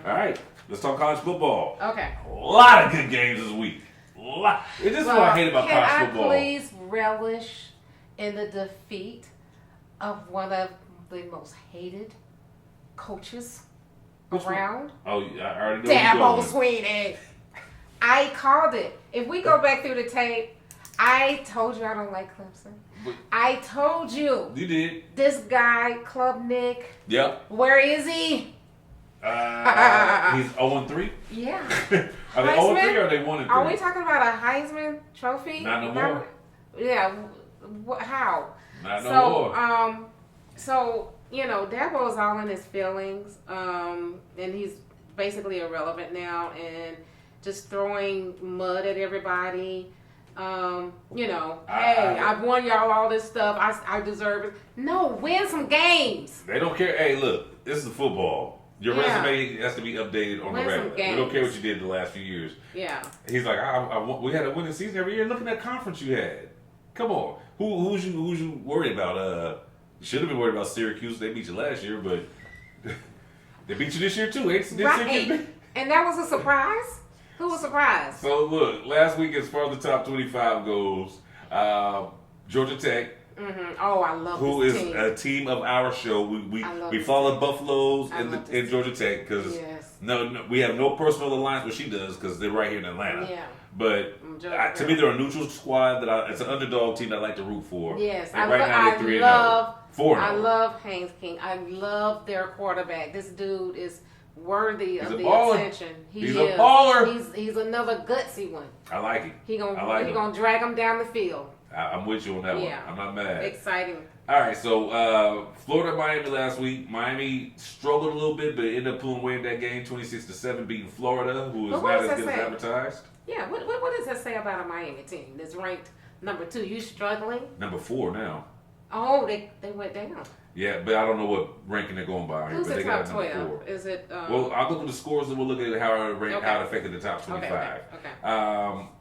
All right, let's talk college football. Okay. A lot of good games this week. This is what I hate about college football. Can I please relish in the defeat of one of the most hated coaches around? Oh, I already know. Dabo Swinney. I called it. If we go back through the tape, I told you I don't like Clemson. I told you. You did. This guy, Club Nick. Yep. Where is he? He's 0-3? Yeah. Are they 0-3 or are they 1-3? Are we talking about a Heisman Trophy? Not no more. Yeah. How? Not no more. So, Dabo's all in his feelings, and he's basically irrelevant now and just throwing mud at everybody. Hey, I've won y'all all this stuff. I deserve it. No, win some games. They don't care. Hey, look, this is football. Your resume has to be updated on the regular. We don't care what you did the last few years. Yeah. He's like, we had a winning season every year. Look at that conference you had. Come on. Who's you worried about? You should have been worried about Syracuse. They beat you last year, but they beat you this year too. Right. And that was a surprise? Who was surprised? So look, last week as far as the top 25 goes, Georgia Tech. Mm-hmm. Oh, I love who this is team. A team of our show. We follow Buffaloes and Georgia Tech because no, we have no personal alliance what she does because they're right here in Atlanta. Yeah. But to me, they're a neutral squad it's an underdog team that I like to root for. Yes, and I love Haynes King. I love their quarterback. This dude is worthy of the attention. He's a baller. He's another gutsy one. I like it. He gonna drag him down the field. I'm with you on that one. I'm not mad. Exciting. All right, so Florida, Miami last week. Miami struggled a little bit, but ended up pulling away in that game, 26-7, beating Florida, who is not as good as advertised. Yeah, what does that say about a Miami team that's ranked number 2? You struggling? Number 4 now. Oh, they went down. Yeah, but I don't know what ranking they're going by. Who's but the they top got 12? Is it? Well, I'll look at the scores and we'll look at how it affected the top 25. Okay.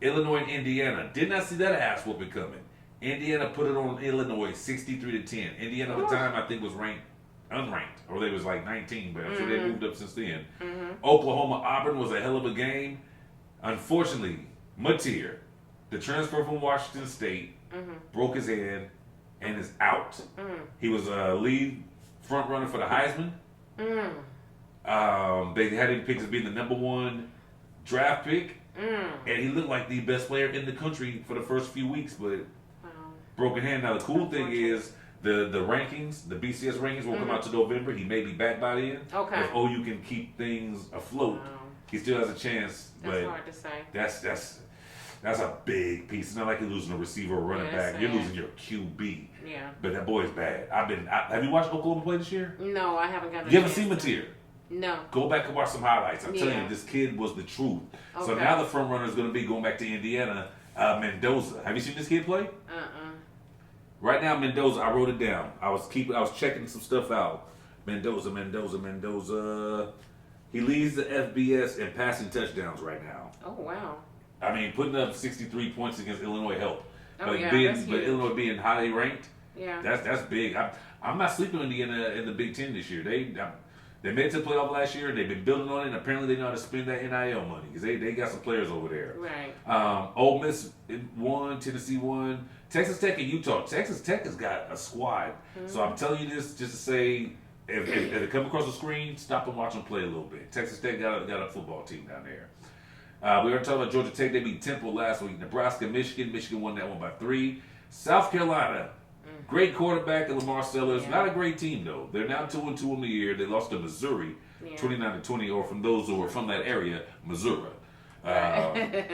Illinois and Indiana. Did not see that ass whooping coming. Indiana put it on Illinois 63-10. Indiana at the time I think was ranked unranked, or they was like 19, but I'm sure they moved up since then. Mm-hmm. Oklahoma Auburn was a hell of a game. Unfortunately, Mateer, the transfer from Washington State, broke his hand and is out. He was a lead front runner for the Heisman. They had him picked as being the number 1 draft pick, and he looked like the best player in the country for the first few weeks, but broken hand. Now the cool thing is the rankings, the BCS rankings will come out to November. He may be back by then. Okay. If OU can keep things afloat, he still has a chance. That's hard to say. That's a big piece. It's not like you're losing a receiver or running back. You're losing your QB. Yeah. But that boy's bad. Have you watched Oklahoma play this year? No, I haven't got. You haven't seen Mateer? No. Go back and watch some highlights. I'm telling you, this kid was the truth. Okay. So now the front runner is going to be going back to Indiana, Mendoza. Have you seen this kid play? Right now, Mendoza. I wrote it down. I was checking some stuff out. Mendoza. He leads the FBS in passing touchdowns right now. Oh wow. I mean, putting up 63 points against Illinois helped. But Illinois being highly ranked, yeah, that's big. I'm not sleeping on Indiana in the Big Ten this year. They made it to the playoff last year. They've been building on it, and apparently they know how to spend that NIL money because they got some players over there. Right. Ole Miss won, Tennessee won, Texas Tech and Utah. Texas Tech has got a squad. So I'm telling you this just to say, if they come across the screen, stop and watch them play a little bit. Texas Tech got a football team down there. We were talking about Georgia Tech. They beat Temple last week. Nebraska, Michigan. Michigan won that one by 3. South Carolina, great quarterback in Lamar Sellers. Not a great team, though. They're now 2-2 in the year. They lost to Missouri, 29-20, or from those who are from that area, Missouri. And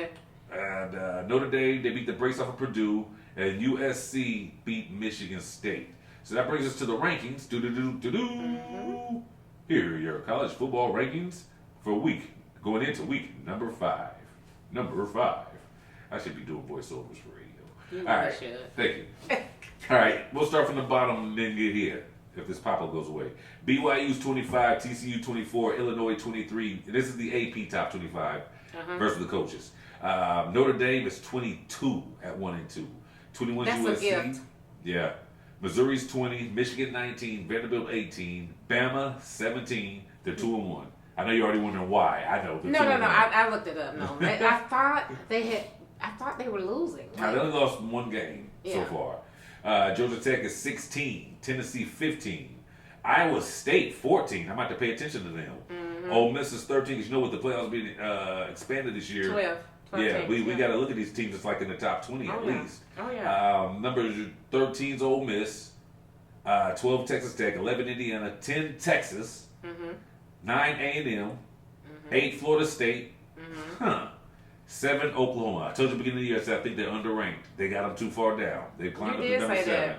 Notre Dame, they beat the brakes off of Purdue. And USC beat Michigan State. So that brings us to the rankings. Here are your college football rankings for going into week number 5. I should be doing voiceovers for radio. All right. Thank you. All right. We'll start from the bottom and then get here if this pop-up goes away. BYU's 25, TCU 24, Illinois 23. This is the AP top 25 versus the coaches. Notre Dame is 22 at 1-2. 21 That's USC. a gift. Yeah. Missouri's 20, Michigan 19, Vanderbilt 18, Bama 17. They're 2-1. I know you're already wondering why. I know. No. I looked it up. No, I thought they were losing. Right? They only lost one game so far. Georgia Tech is 16. Tennessee 15. Iowa State 14. I'm about to pay attention to them. Mm-hmm. Ole Miss is 13 because you know with the playoffs being expanded this year. 12 yeah, we got to look at these teams that's like in the top 20 at least. Oh yeah. Number 13 is Ole Miss. 12 Texas Tech. 11 Indiana. 10 Texas. 9 A&M. 8 Florida State. 7 Oklahoma. I told you at the beginning of the year, I said I think they're underranked. They got them too far down. They climbed up to number 7. That.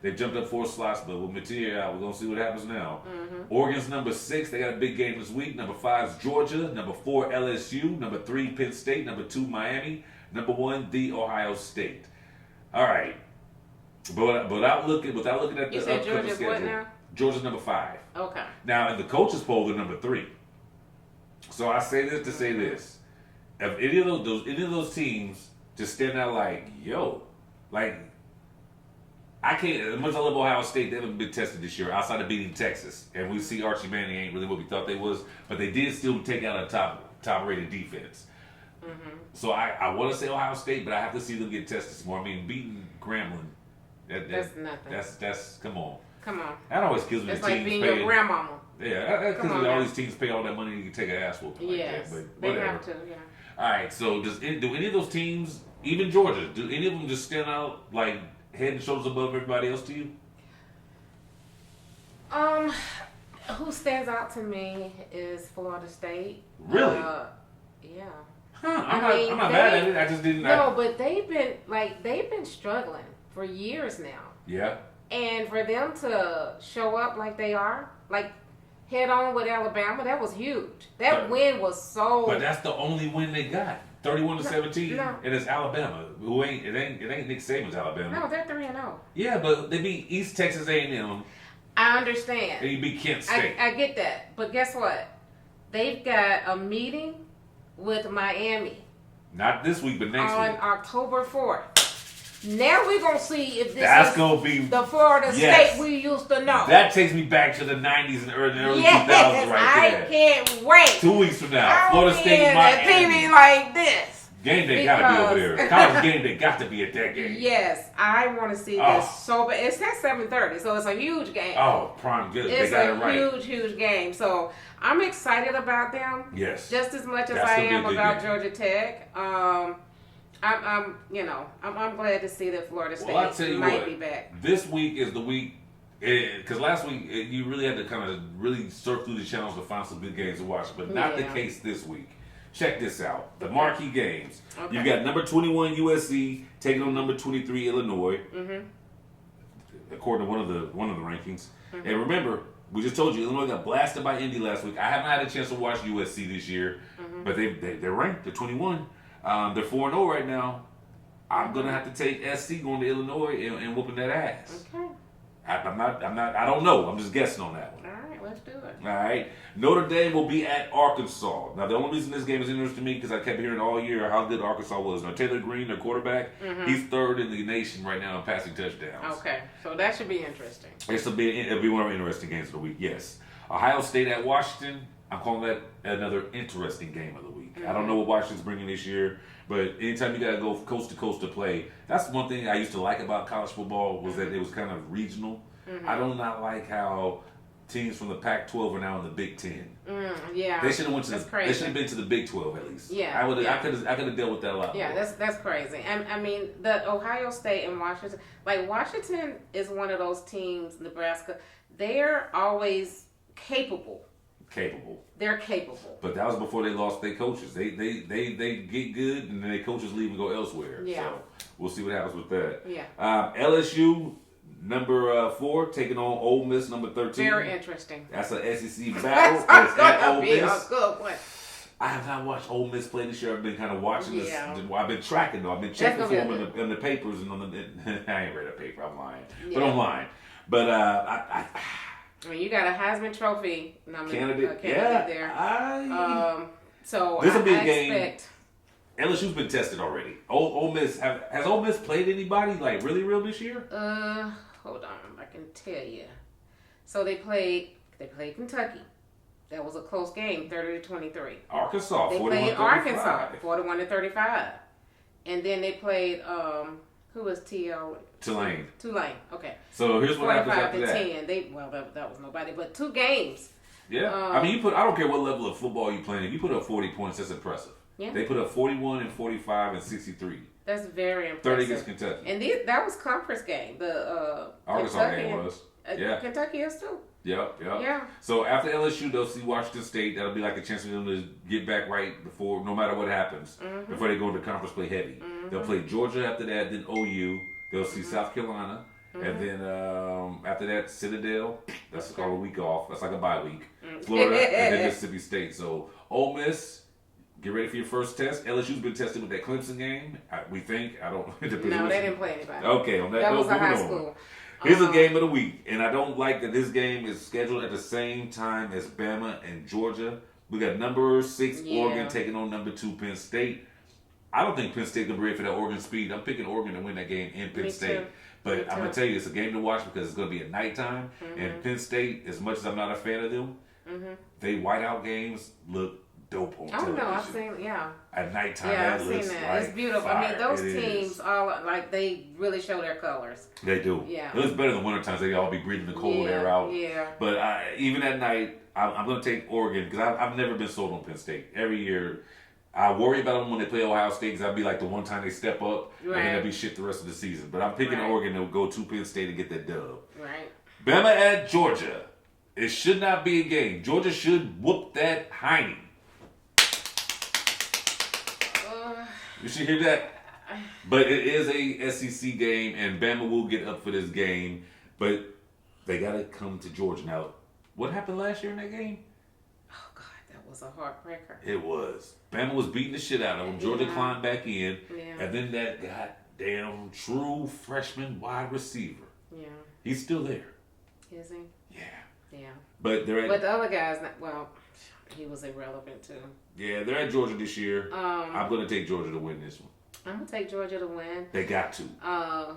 They jumped up 4 slots, but with material out, we're going to see what happens now. Oregon's number 6. They got a big game this week. Number 5 is Georgia. Number 4, LSU. Number 3, Penn State. Number 2, Miami. Number 1, The Ohio State. All right. But without looking at the you said Georgia's schedule, what now? Georgia's number 5. Okay. Now, in the coaches poll, they're number 3. So I say this to say this. If any of those teams just stand out like, yo, like, I can't, as much as I love Ohio State, they haven't been tested this year outside of beating Texas. And we see Archie Manning ain't really what we thought they was, but they did still take out a top rated defense. So I want to say Ohio State, but I have to see them get tested some more. I mean, beating Grambling, that's nothing. That's come on. Come on. That always kills me. It's like being your grandmama. Yeah, that kills me. All these teams pay all that money to take an ass whooping like that. But they have to, yeah. All right, so do any of those teams, even Georgia, do any of them just stand out like head and shoulders above everybody else to you? Who stands out to me is Florida State. Really? Yeah. Huh? I'm not mad at it. I just didn't. No, but they've been struggling for years now. Yeah. And for them to show up like they are, like head on with Alabama, that was huge. That win was so. But that's the only win they got. 31-17, no. And it's Alabama. Who ain't it ain't Nick Saban's Alabama. No, they're 3-0. Yeah, but they beat East Texas A&M. I understand. And you beat Kent State. I get that, but guess what? They've got a meeting with Miami. Not this week, but next week. On October 4th. Now we're going to see if this That's is gonna be, the Florida State we used to know. That takes me back to the 90s and early 2000s right there. I can't wait. 2 weeks from now. Florida State, Miami. TV like this. Game day got to be over there. College game day got to be at that game. Yes, I want to see this so bad. It's at 7:30, so it's a huge game. Oh, prime good. It's they got it right. huge game. So I'm excited about them. Yes. Just as much as I am about Georgia Tech. I'm glad to see that Florida State might be back. This week is the week, because last week you really had to kind of really surf through the channels to find some good games to watch, but not the case this week. Check this out. The marquee games. Okay. You've got number 21 USC taking on number 23 Illinois. According to one of the rankings. And remember, we just told you Illinois got blasted by Indy last week. I haven't had a chance to watch USC this year, but they're ranked. They're 21. They're 4-0 right now. I'm gonna have to take SC going to Illinois and whooping that ass. Okay. I don't know. I'm just guessing on that one. All right, let's do it. All right. Notre Dame will be at Arkansas. Now, the only reason this game is interesting to me because I kept hearing all year how good Arkansas was. Now, Taylor Green, their quarterback, he's 3rd in the nation right now in passing touchdowns. Okay, so that should be interesting. It'll be one of our interesting games of the week. Yes. Ohio State at Washington. I'm calling that another interesting game of the week. I don't know what Washington's bringing this year, but anytime you got to go coast to coast to play, that's one thing I used to like about college football was that it was kind of regional. I do not like how teams from the Pac-12 are now in the Big Ten. Yeah, they should have They should have been to the Big 12 at least. Yeah, I could have dealt with that a lot. Yeah, more. That's crazy. And I mean, the Ohio State and Washington, like Washington is one of those teams. Nebraska, they're always capable. They're capable. But that was before they lost their coaches. They get good and then their coaches leave and go elsewhere. Yeah. So we'll see what happens with that. Yeah. LSU. Number 4 taking on Ole Miss, number 13. Very interesting. That's an SEC battle. That's gonna be a good one. I have not watched Ole Miss play this year. I've been kind of watching this. I've been tracking though. I've been checking for them in the papers and on the. I ain't read a paper. I'm lying, but I'm lying. But I mean, you got a Heisman Trophy candidate there. So this will be a game. LSU's been tested already. Ole Miss has Ole Miss played anybody like really real this year? Hold on, I can tell you. So they played Kentucky. That was a close game, 30-23. Arkansas, they 41-35. played Arkansas, 41-35, and then they played who was Tulane. Okay. So here's what happens after that. 45-10. That was nobody, but 2 games. Yeah, I mean, I don't care what level of football you playing. If you put up 40 points, that's impressive. Yeah. They put up 41 and 45 and 63. That's very impressive. 30 against Kentucky. And that was conference game. The Arkansas game was. Yeah. Kentucky is too. Yep. Yeah. So after LSU, they'll see Washington State. That'll be like a chance for them to get back right before, no matter what happens, before they go into conference play heavy. They'll play Georgia after that, then OU. They'll see South Carolina. And then after that, Citadel. That's called a week off. That's like a bye week. Florida and then Mississippi State. So Ole Miss, get ready for your first test. LSU's been tested with that Clemson game. We think. I don't. No, they didn't play anybody. Okay, on that was a high school. Here's a game of the week, and I don't like that this game is scheduled at the same time as Bama and Georgia. We got number 6 Oregon taking on number 2 Penn State. I don't think Penn State can be ready for that Oregon speed. I'm picking Oregon to win that game in Penn State. But I'm going to tell you, it's a game to watch because it's going to be at nighttime. And Penn State, as much as I'm not a fan of them, they whiteout games look dope on television. Oh, no, I've seen, At nighttime, I've seen that. Like it's beautiful. fire. I mean, those teams, all like, they really show their colors. They do. Yeah. It looks better than winter times. They all be breathing the cold air out. Yeah. But even at night, I'm going to take Oregon because I've never been sold on Penn State. Every year, I worry about them when they play Ohio State because I'd be like the one time they step up and then they'll be shit the rest of the season. But I'm picking Oregon to go to Penn State and get that dub. Right. Bama at Georgia. It should not be a game. Georgia should whoop that hiney. You should hear that. But it is a SEC game, and Bama will get up for this game. But they got to come to Georgia. Now, what happened last year in that game? Oh, God, that was a heartbreaker. It was. Bama was beating the shit out of them. Georgia climbed back in. Yeah. And then that goddamn true freshman wide receiver. Yeah. He's still there. Is he? Yeah. Yeah. But the other guys, he was irrelevant too. Yeah, they're at Georgia this year. I'm going to take Georgia to win this one. I'm going to take Georgia to win. They got to.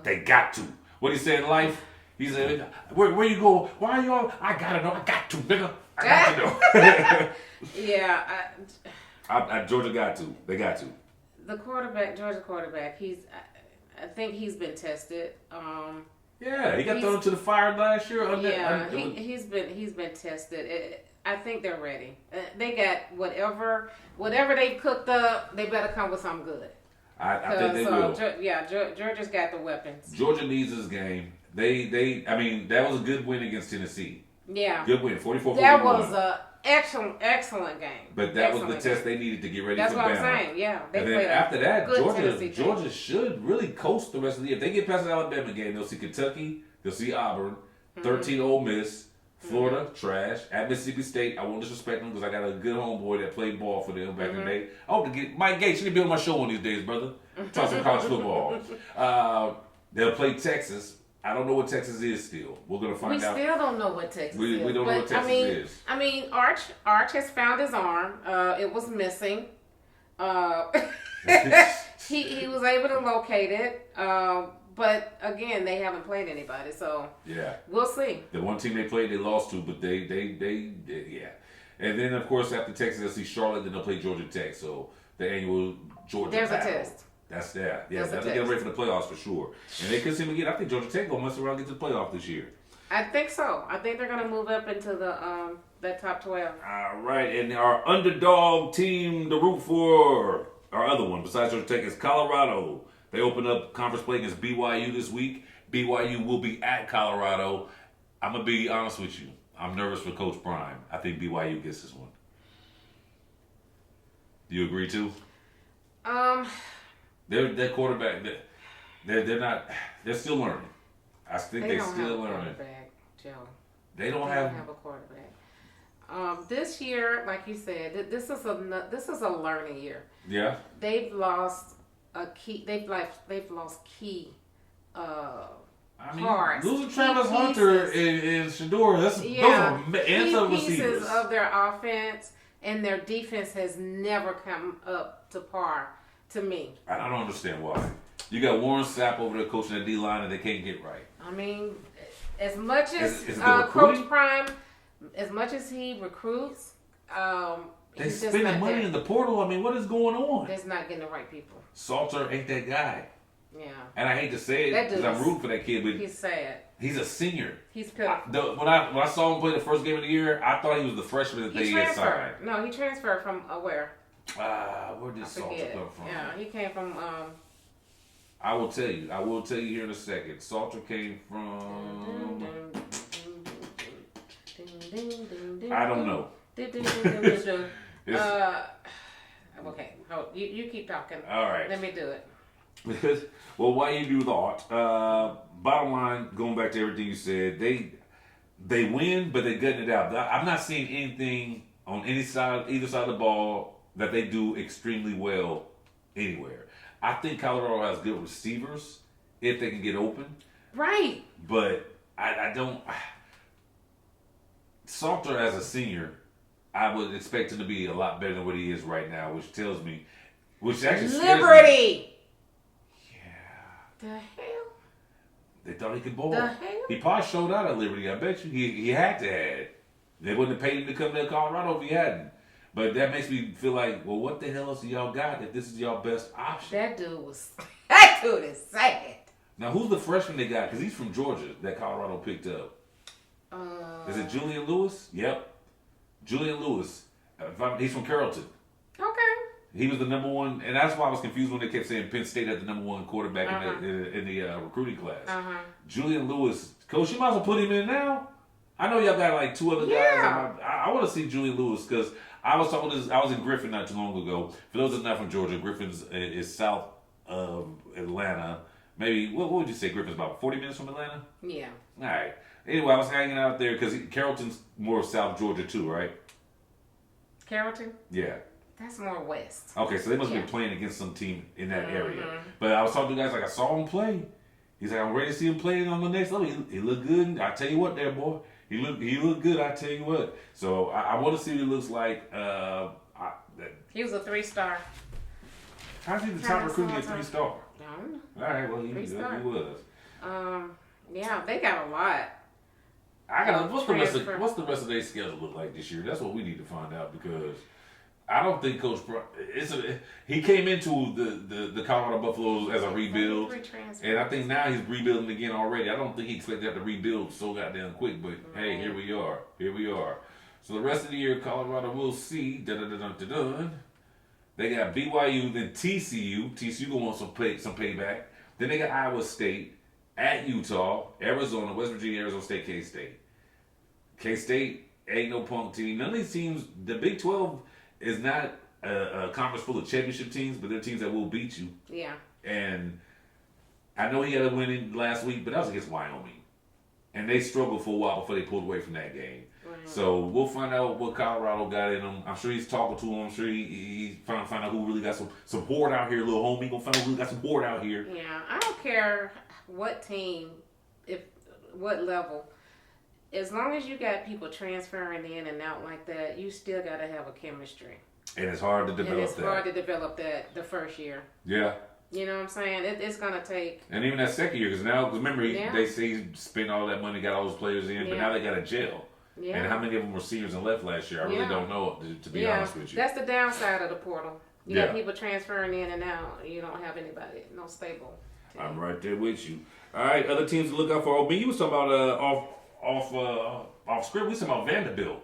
They got to. What he said in life? He said, where you go? Why are y'all? I got to know. I got to, nigga. I got to know. Yeah. Georgia got to. They got to. The Georgia quarterback, I think he's been tested. Yeah, he got thrown to the fire last year. He's been tested. I think they're ready. They got whatever they cooked up. They better come with something good. I think they will. Georgia's got the weapons. Georgia needs this game. I mean, that was a good win against Tennessee. Yeah, good win, 44-41. That was a excellent game. But that was the test they needed to get ready for Bama. That's what I'm saying. Yeah, and then after that, Georgia should really coast the rest of the year. If they get past the Alabama game, they'll see Kentucky, they'll see Auburn, 13 Ole Miss. Florida, trash. At Mississippi State, I won't disrespect them because I got a good homeboy that played ball for them back in the day. I hope to get Mike Gates. You need to be on my show one of these days, brother. Talk some college football. They'll play Texas. I don't know what Texas is still. We're going to find out. We still don't know what Texas is. We don't know what Texas is. I mean, Arch has found his arm. It was missing. He was able to locate it. But again, they haven't played anybody, so we'll see. The one team they played, they lost to, but they yeah. And then of course after Texas, they'll see Charlotte, then they'll play Georgia Tech. So the annual Georgia battle. There's a test. That's that. Yeah, that's to get ready for the playoffs for sure. And they could see them again. I think Georgia Tech will mess around and get to the playoff this year. I think so. I think they're going to move up into the that top 12. All right, and our underdog team to root for, our other one besides Georgia Tech is Colorado. They open up conference play against BYU this week. BYU will be at Colorado. I'm going to be honest with you. I'm nervous for Coach Prime. I think BYU gets this one. Do you agree too? Their quarterback, they're still learning. I think they're still learning. Joe. They don't have a quarterback. This year, like you said, this is a learning year. Yeah. They've lost a key. They've lost key. Parts. Losing Travis Hunter and Shador. Those are key pieces of their offense, and their defense has never come up to par. To me, I don't understand why. You got Warren Sapp over there coaching the D line, and they can't get right. I mean, as much as Coach Prime, as much as he recruits, They spending money in the portal. I mean, what is going on? That's not getting the right people. Salter ain't that guy. Yeah. And I hate to say it because I'm rooting for that kid, but he's sad. He's a senior. He's pitiful. When I saw him play the first game of the year, I thought he was the freshman that they had signed. No, he transferred from where? Where did Salter come from? Yeah, he came from. I will tell you. Here in a second. Salter came from. I don't know. Okay, you keep talking. All right. Let me do it. Because, well, why you do that? Bottom line, going back to everything you said, they win, but they're gutting it out. I'm not seeing anything on either side of the ball that they do extremely well anywhere. I think Colorado has good receivers if they can get open. Right. But I don't. Salter as a senior, I would expect him to be a lot better than what he is right now, which actually scares Liberty. Me. The hell? They thought he could bowl. The hell? He probably showed out at Liberty. I bet you he had to have. They wouldn't have paid him to come to Colorado if he hadn't. But that makes me feel like, well, what the hell else do y'all got if this is y'all best option? That dude is sad. Now, who's the freshman they got? Because he's from Georgia that Colorado picked up. Is it Julian Lewis? Yep. Julian Lewis. He's from Carrollton. Okay. He was the number one, and that's why I was confused when they kept saying Penn State had the number one quarterback in the recruiting class. Julian Lewis, coach, you might as well put him in now. I know y'all got like two other guys. I want to see Julian Lewis because I was in Griffin not too long ago. For those that's not from Georgia, Griffin's is south of Atlanta. Maybe what would you say? Griffin's about 40 minutes from Atlanta. Yeah. All right. Anyway, I was hanging out there because Carrollton's more South Georgia too, right? Carrollton? Yeah. That's more west. Okay, so they must be playing against some team in that area. But I was talking to guys like I saw him play. He's like, I'm ready to see him play on the next level. He looked good. I tell you what, there, boy. He looked good. I tell you what. So I want to see what he looks like. He was a 3-star. How's he the top recruit to get 3-star? I don't know. All right, well he was. Yeah, they got a lot. What's the rest of their schedule look like this year? That's what we need to find out because I don't think Coach he came into the Colorado Buffaloes as a rebuild, and I think now he's rebuilding again already. I don't think he expected to have to rebuild so goddamn quick, but hey, here we are. So the rest of the year, Colorado will see. They got BYU, then TCU. TCU gonna want some payback. Then they got Iowa State, at Utah, Arizona, West Virginia, Arizona State, K-State. K-State ain't no punk team. None of these teams, the Big 12 is not a conference full of championship teams, but they're teams that will beat you. Yeah. And I know he had a win in last week, but that was against Wyoming. And they struggled for a while before they pulled away from that game. Mm-hmm. So we'll find out what Colorado got in him. I'm sure he's talking to him. I'm sure he's trying to find out who really got some board out here, little homie. Gonna find out who really got some board out here. Yeah, I don't care what team, what level. As long as you got people transferring in and out like that, you still got to have a chemistry. And it's hard to develop that the first year. Yeah. You know what I'm saying? It's going to take... And even that second year, because now, remember, they say he spent all that money, got all those players in, but now they got a jail. Yeah. And how many of them were seniors and left last year? I really don't know, to be honest with you. That's the downside of the portal. You got people transferring in and out. You don't have anybody, no stable team. I'm right there with you. All right, other teams to look out for. You was talking about off script. We talking about Vanderbilt.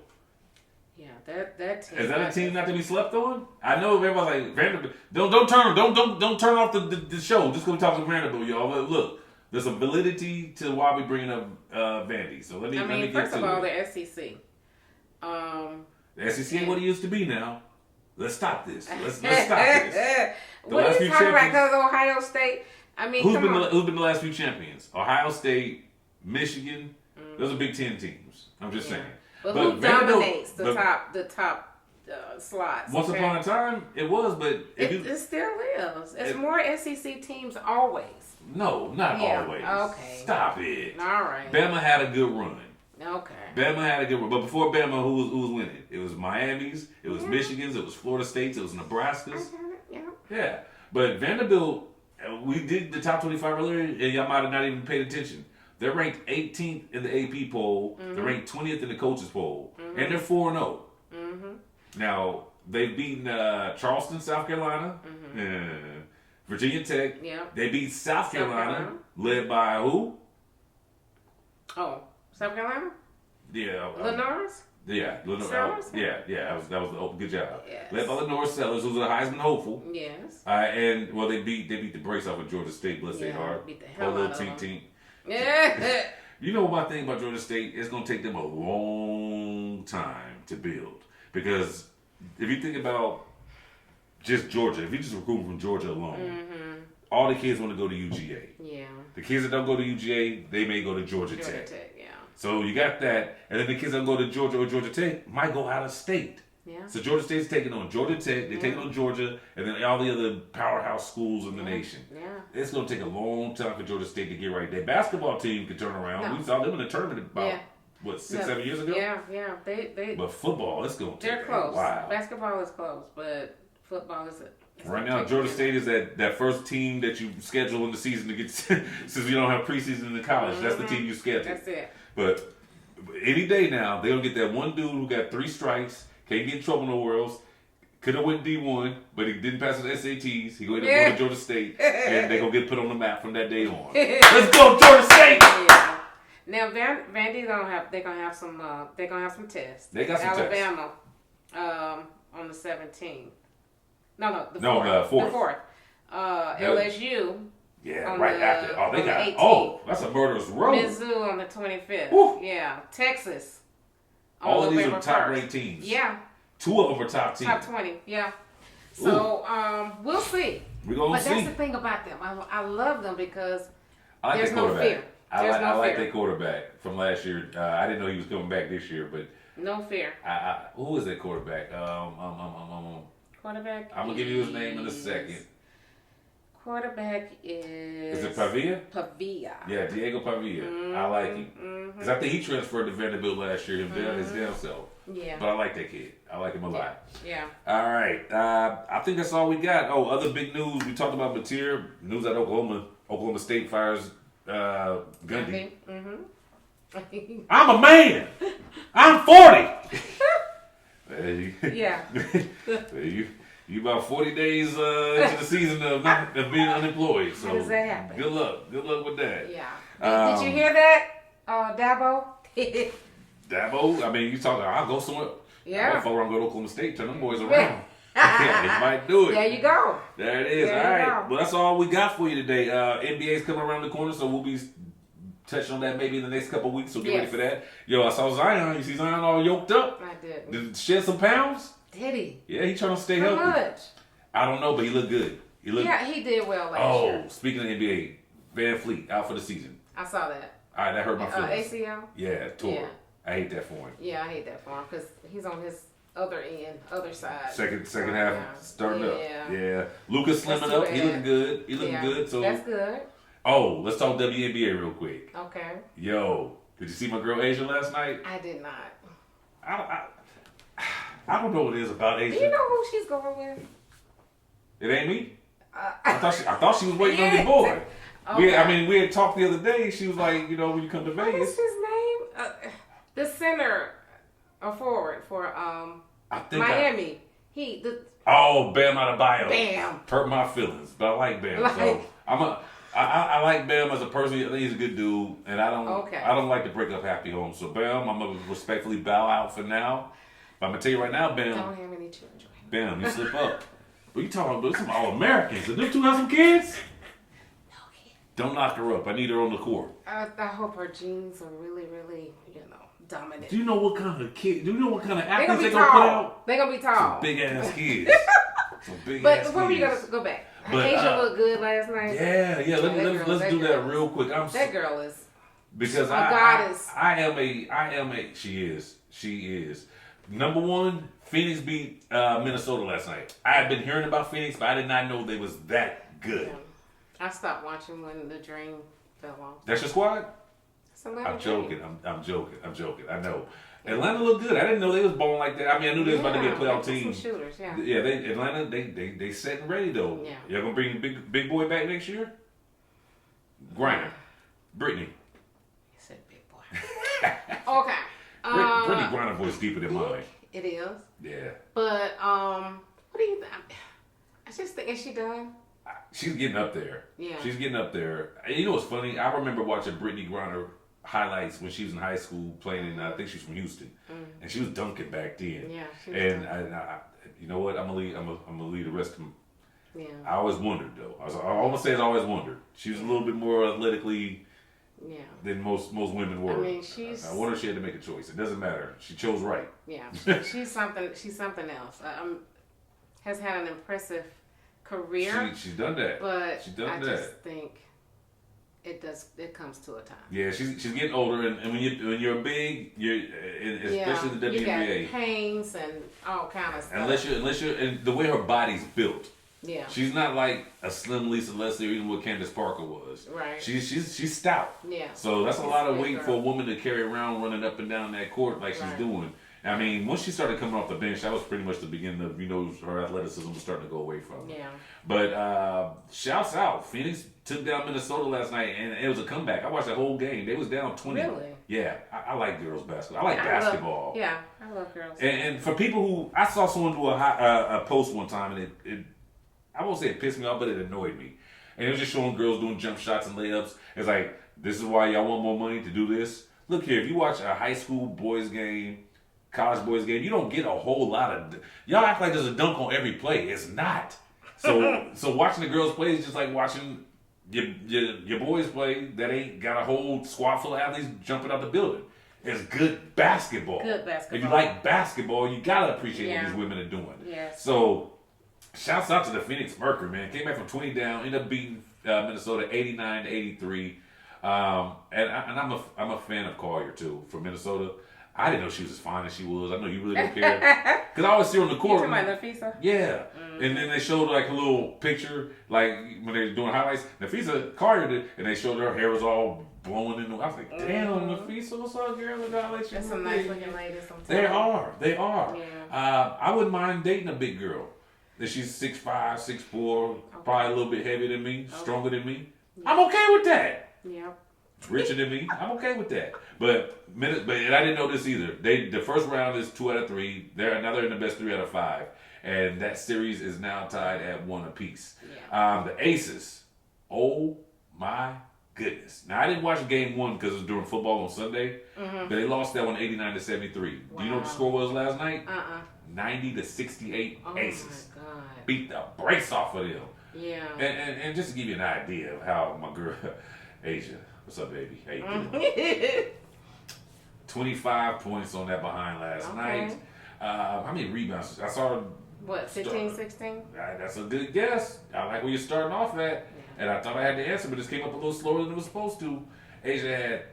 Yeah, that team. Is that a team not to be slept on? I know everybody's like Vanderbilt. Don't turn off the show. Just go talk to Vanderbilt, y'all. But look, there's some validity to why we bringing up Vandy. So let me get to it. First of all, the SEC. The SEC ain't what it used to be now. Let's stop this. Let's stop this. What are you talking about? Because Ohio State. I mean, who's been the last few champions? Ohio State, Michigan. Those are Big Ten teams. I'm just saying. But who dominates the top slots? Once upon a time, it was, but it still is. It's more SEC teams always. No, not always. Okay. Stop it. All right. Bama had a good run. Okay. Bama had a good run, but before Bama, who was winning? It was Miami's, it was Michigan's, it was Florida State's, it was Nebraska's. Yeah, but Vanderbilt. We did the top 25 earlier, and y'all might have not even paid attention. They're ranked 18th in the AP poll. They're ranked 20th in the coaches poll, and they're 4-0. Now they've beaten Charleston, South Carolina, Virginia Tech. Yeah. They beat South Carolina, led by who? Oh, South Carolina. Yeah. Lenore's? Yeah, Sellers? That was the good job. Yes. Led by Lenore Sellers, who's a Heisman hopeful. Yes. And well, they beat the brakes off of Georgia State. Bless their heart. Beat the hell out of them. Team. Yeah. You know my thing about Georgia State? It's going to take them a long time to build, because if you think about just Georgia, if you just recruit from Georgia alone, all the kids want to go to UGA. Yeah. The kids that don't go to UGA, they may go to Georgia Tech. Yeah. So you got that, and then the kids that go to Georgia or Georgia Tech might go out of state. Yeah. So Georgia State's taking on Georgia Tech, they're taking on Georgia, and then all the other powerhouse schools in the nation. Yeah. It's going to take a long time for Georgia State to get right. Their basketball team can turn around. No. We saw them in the tournament about, 7 years ago? Yeah. They But football, it's going to take they're close. a while. Basketball is close, but football is Right now, Georgia State is that first team that you schedule in the season to get, since you don't have preseason in the college. That's the team you schedule. That's it. But any day now, they'll get that one dude who got 3 strikes, can't get in trouble nowhere else, could have went D1, but he didn't pass his SATs. He going to go to Georgia State, and they're going to get put on the map from that day on. Let's go, Georgia State! Yeah. Now, Vandy they're gonna have some tests. They got some Alabama, on the 17th. The 4th. The 4th. LSU. Yeah, right after. Oh, they got. 18th. Oh, that's a murderous road. Mizzou on the 25th. Woo. Yeah, Texas. All of these are November top 1st. ranked teams. Yeah. 2 of them are top teams. Top 20. Yeah. So we'll see. We're gonna but see. that's the thing about them. I love them because I like there's no fear. I like their quarterback from last year. I didn't know he was coming back this year, but no fear. Who is that quarterback? Quarterback. I'm gonna give you his name in a second. Quarterback is. Is it Pavia? Pavia. Yeah, Diego Pavia. I like him because I think he transferred to Vanderbilt last year. His damn self. Yeah. But I like that kid. I like him a lot. Yeah. All right. I think that's all we got. Oh, other big news. We talked about Batir. News at Oklahoma State fires Gundy. I'm a man. I'm 40. Yeah. You about 40 days into the season of being unemployed. So how does that happen? Good luck. Good luck with that. Yeah. Did you hear that, Dabo? Dabo? I mean, you talking, I'll go somewhere. Yeah. I'll go around, go to Oklahoma State, turn them boys around. They might do it. There you go. There it is. There all you right. go. Well, that's all we got for you today. NBA's coming around the corner, so we'll be touching on that maybe in the next couple of weeks, so get ready for that. Yo, I saw Zion. You see Zion all yoked up? I did. Did he shed some pounds? Did he? Yeah, he trying to stay How healthy. much? I don't know, but he looked good. Yeah, he did well last year. Speaking of NBA, Van Fleet out for the season. I saw that. All right, that hurt my feelings. ACL? Yeah, tore. Yeah. I hate that for him. Yeah, I hate that for him because he's on his other side. Second half starting up. Yeah. Lucas That's slimming too up. bad. He looking good. He looking good. So that's good. Oh, let's talk WNBA real quick. Okay. Yo, did you see my girl Asia last night? I did not. I don't know what it is about Asia. Do you know who she's going with? It ain't me. I thought she was waiting on your boy. Okay. We had talked the other day. She was like, when you come to What Vegas. is his name? The center, forward for I think Miami. Bam Adebayo. Bam. Hurt my feelings, but I like Bam. So I like Bam as a person. I think he's a good dude, and I don't like to break up happy homes. So Bam, I'm gonna respectfully bow out for now. But I'm gonna tell you right now, Bam. Don't have any children. Bam, you slip up. But you talking about some All Americans? Did them two have some kids? No kid. Don't knock her up. I need her on the court. I hope her genes are really, really, dominant. Do you know what kind of kid? Do you know what kind of They're athletes gonna be they gonna put tall. out? They're gonna be tall. Some big ass kids. But before we go back, Asia looked good last night. Yeah. Let's do that real quick. That girl is because a goddess. I am a. She is. Number one, Phoenix beat Minnesota last night. I had been hearing about Phoenix, but I did not know they was that good. Yeah. I stopped watching when the dream fell off. That's your squad? I'm joking. I'm joking. I know. Atlanta looked good. I didn't know they was balling like that. I mean, I knew they was about to be a playoff team. Some shooters, yeah. Yeah, Atlanta, they set and ready though. Yeah. Y'all gonna bring big boy back next year? Griner, Brittany. You said big boy. Okay. Brittany Griner voice deeper than mine. It is. Yeah. But what do you think? I just think, is she done? She's getting up there. Yeah. She's getting up there. And you know what's funny? I remember watching Brittany Griner highlights when she was in high school playing in, I think she's from Houston. And she was dunking back then. Yeah. And I, you know what? I'm gonna leave the rest of them. Yeah. I always wondered though. I almost say I always wondered. She was a little bit more athletically than most women were. I mean, I wonder if she had to make a choice. It doesn't matter. She chose right. Yeah. She's something. She's something else. Has had an impressive career. She's done that. But she's done I that. just think it comes to a time. Yeah, she's getting older, and when you're big, especially the WNBA, you got pains and all kind of stuff. Unless you're and the way her body's built. Yeah. She's not like a slim Lisa Leslie or even what Candace Parker was. Right. She's stout. Yeah. So that's a lot of weight for a woman to carry around running up and down that court like she's doing. I mean, once she started coming off the bench, that was pretty much the beginning of, her athleticism was starting to go away from her. Yeah. But shouts out. Phoenix took down Minnesota last night, and it was a comeback. I watched the whole game. They was down 20. Really? Yeah. I like girls basketball. I like basketball. I love girls. And for people who, I saw someone do a post one time, and it I won't say it pissed me off, but it annoyed me. And it was just showing girls doing jump shots and layups. It's like, this is why y'all want more money to do this? Look here, if you watch a high school boys game, college boys game, you don't get a whole lot of... Y'all act like there's a dunk on every play. It's not. So watching the girls play is just like watching your boys play that ain't got a whole squad full of athletes jumping out the building. It's good basketball. Good basketball. If you like basketball, you gotta appreciate what these women are doing. Yes. So... shouts out to the Phoenix Mercury, man. Came back from 20 down, ended up beating Minnesota 89-83. And I'm a fan of Collier too from Minnesota. I didn't know she was as fine as she was. I know you really don't care because I always see her on the court. You talking about Nafisa? Yeah, and then they showed like a little picture, like when they were doing highlights. Nafisa Collier did, and they showed her hair was all blowing in. I was like, damn, Nafisa, what's up, girl? That's some nice looking ladies. They are. Yeah. I wouldn't mind dating a big girl. That she's 6'5", 6'4", probably a little bit heavier than me, stronger than me. Yeah. I'm okay with that. Yeah. Richer than me, I'm okay with that. But and I didn't know this either. The first round is 2 out of 3. They're in the best 3 out of 5, and that series is now tied at 1 apiece. Yeah. The Aces, oh my goodness! Now I didn't watch game 1 because it was during football on Sunday, but they lost that one 89-73. Wow. Do you know what the score was last night? 90-68 Aces. Oh my God. Beat the brakes off of them. Yeah. And just to give you an idea of how my girl, Asia, what's up, baby? How you doing? 25 points on that behind last night. How many rebounds? I saw her. What, 15, 16? That's a good guess. I like where you're starting off at. Yeah. And I thought I had the answer, but it came up a little slower than it was supposed to. Asia had,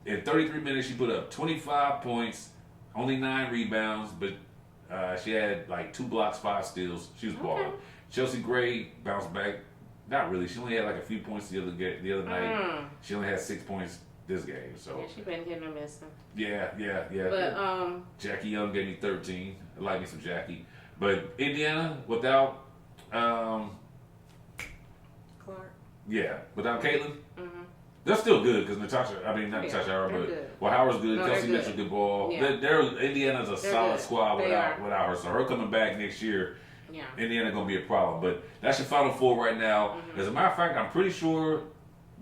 in 33 minutes, she put up 25 points, only 9 rebounds, but she had like 2 blocks, 5 steals. She was balling. Chelsea Gray bounced back. Not really. She only had like a few points the other night. She only had 6 points this game. So yeah, she been hitting or missing. Yeah. But Jackie Young gave me 13. I like me some Jackie. But Indiana without Clark. Yeah, without Caitlin. They're still good because Natasha Howard, but Howard's good. Kelsey Mitchell good ball. Yeah. Indiana's a solid squad without her. So her coming back next year, Indiana gonna be a problem. But that's your Final Four right now. As a matter of fact, I'm pretty sure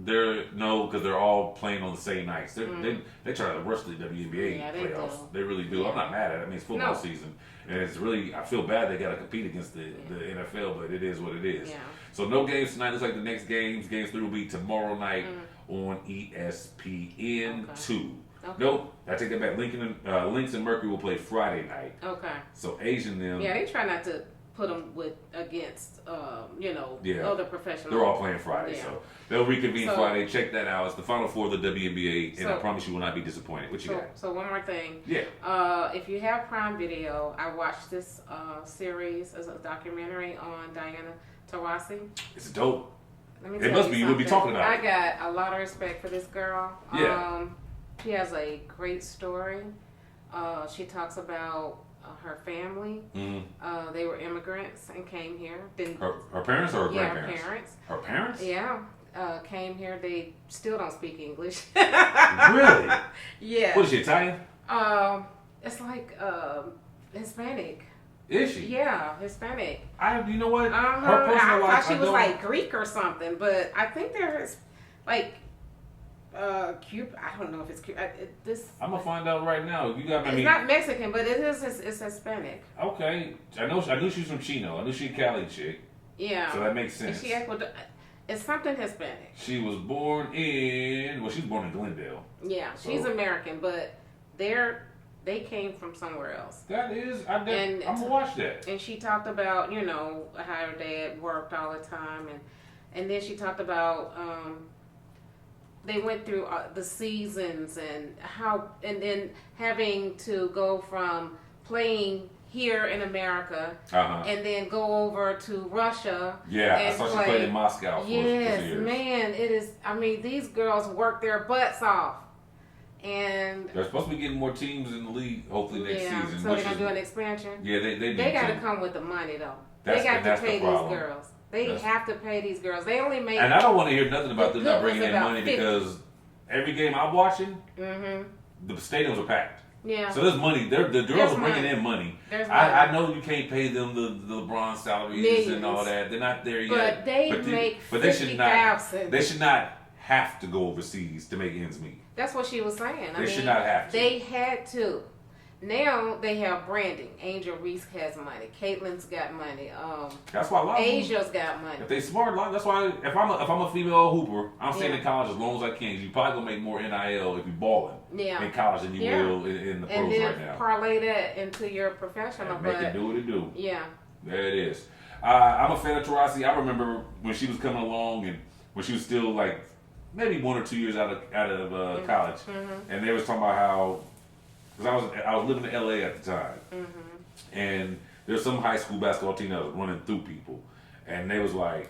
because they're all playing on the same nights. They try to rush the WNBA playoffs. They really do. I'm not mad at it. I mean, it's football season, and it's really I feel bad they got to compete against the NFL, but it is what it is. Yeah. So no games tonight. Looks like the next games. Game 3 will be tomorrow night on ESPN2. Okay. Nope, I take that back. Lynx and Mercury will play Friday night. Okay. So Asian them. Yeah, they try not to put them against other professionals. They're all playing Friday, so they'll reconvene Friday. Check that out. It's the Final Four of the WNBA, and I promise you will not be disappointed. What you got? So one more thing. Yeah. If you have Prime Video, I watched this series as a documentary on Diana Taurasi. It's dope. It must be. You would be talking about it. I got a lot of respect for this girl. Yeah. She has a great story. She talks about her family. They were immigrants and came here. Her parents or her grandparents? Her parents. Her parents? Yeah. Came here. They still don't speak English. Really? Yeah. What is she, Italian? It's like Hispanic. Is she? Yeah, Hispanic. You know what? Her personal life, thought she was like Greek or something, but I think there's like Cuba. I don't know if it's Cuba. I'm gonna find out right now. You got. It's not Mexican, but it is. It's Hispanic. Okay, I knew she was from Chino. I knew she a Cali chick. Yeah. So that makes sense. Is she Ecuador? It's something Hispanic. She was born in. Well, she was born in Glendale. Yeah, she's American, but they came from somewhere else. That is, I'm gonna watch that. And she talked about, you know, how her dad worked all the time, and then she talked about they went through the seasons and then having to go from playing here in America and then go over to Russia. Yeah, I saw she played in Moscow for years. Man, it is. I mean, these girls work their butts off. And they're supposed to be getting more teams in the league, hopefully next season. So they're gonna do an expansion. Yeah, they got to come with the money though. They got to pay these girls. They have to pay these girls. They only make. And I don't want to hear nothing about them not bringing in money 50. Because every game I'm watching, the stadiums are packed. Yeah. So there's money. The girls are bringing in money. I know you can't pay them the LeBron salaries millions. And all that. They're not there yet. But they make $50,000. They should not have to go overseas to make ends meet. That's what she was saying. They should not have to. They had to. Now they have branding. Angel Reese has money. Caitlin's got money. That's why a lot of Asia's got money. If they smart, that's why if I'm a female hooper, I'm staying in college as long as I can. You probably gonna make more NIL if you balling in college than you will in the pros and then right now. Parlay that into your professional. And make it do what it do. Yeah. There it is. I'm a fan of Taurasi. I remember when she was coming along and when she was still like maybe 1 or 2 years out of college, and they was talking about how. Because I was living in LA at the time, and there's some high school basketball team that was running through people, and they was like,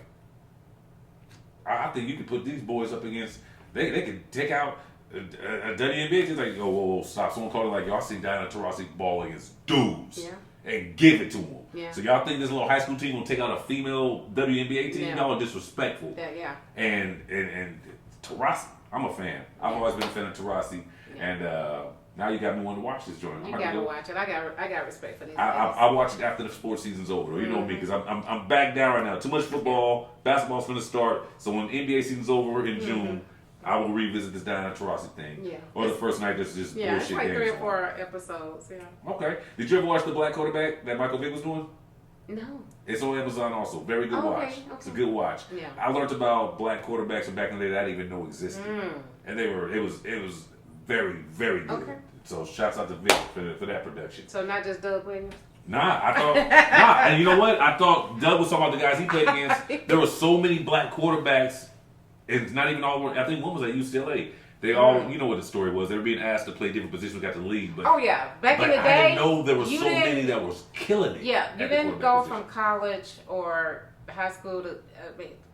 I think you could put these boys up against, they could take out a WNBA. It's like, whoa, stop. Someone called it like, y'all see Diana Taurasi ball against dudes and give it to them. Yeah. So y'all think this little high school team will take out a female WNBA team? Y'all are disrespectful. Yeah. And Taurasi, I'm a fan. I've always been a fan of Taurasi, and now you got me wanting to watch this joint. You gotta watch it. I got respect for these. I watch it after the sports season's over. You know me, because I'm back down right now. Too much football. Basketball's gonna start. So when NBA season's over in June, I will revisit this Diana Taurasi thing. Yeah. Or the first night, just bullshit. Yeah, it's like 3 or 4 episodes. Yeah. Okay. Did you ever watch The Black Quarterback that Michael Vick was doing? No. It's on Amazon also. Very good watch. Okay. It's a good watch. Yeah. I learned about black quarterbacks from back in the day that I didn't even know existed, and it was very, very good. Okay. So shouts out to Vic for that production. So not just Doug Williams? I thought and you know what? I thought Doug was talking about the guys he played against. There were so many black quarterbacks. It's not even all. I think one was at UCLA. They all, you know what the story was. They were being asked to play different positions, got the league. But back in the day, I didn't know there were so many that was killing it. Yeah, you didn't go from college or high school to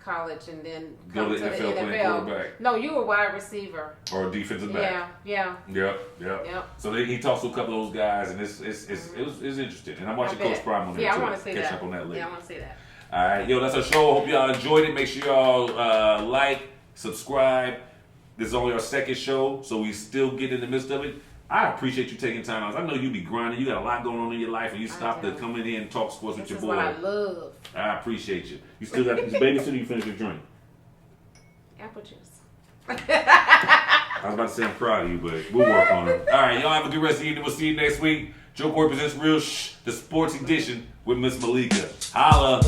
college and then go to the NFL playing quarterback. No, you were wide receiver or a defensive back. Yeah. Yep. So he talks to a couple of those guys, and it was interesting. And I'm watching Coach Prime on there too. I want to see that. Up on that later. Yeah, I want to see that. All right, that's our show. Hope y'all enjoyed it. Make sure y'all like, subscribe. This is only our second show, so we still get in the midst of it. I appreciate you taking time out. I know you be grinding. You got a lot going on in your life, and you stop to come in here and talk sports with your boy. This is what I love. I appreciate you. You still got these babies till you finish your drink? Apple juice. I was about to say I'm proud of you, but we'll work on it. All right, y'all have a good rest of the evening. We'll see you next week. Joe Corey presents Real Shh, the sports edition with Miss Malika. Holla.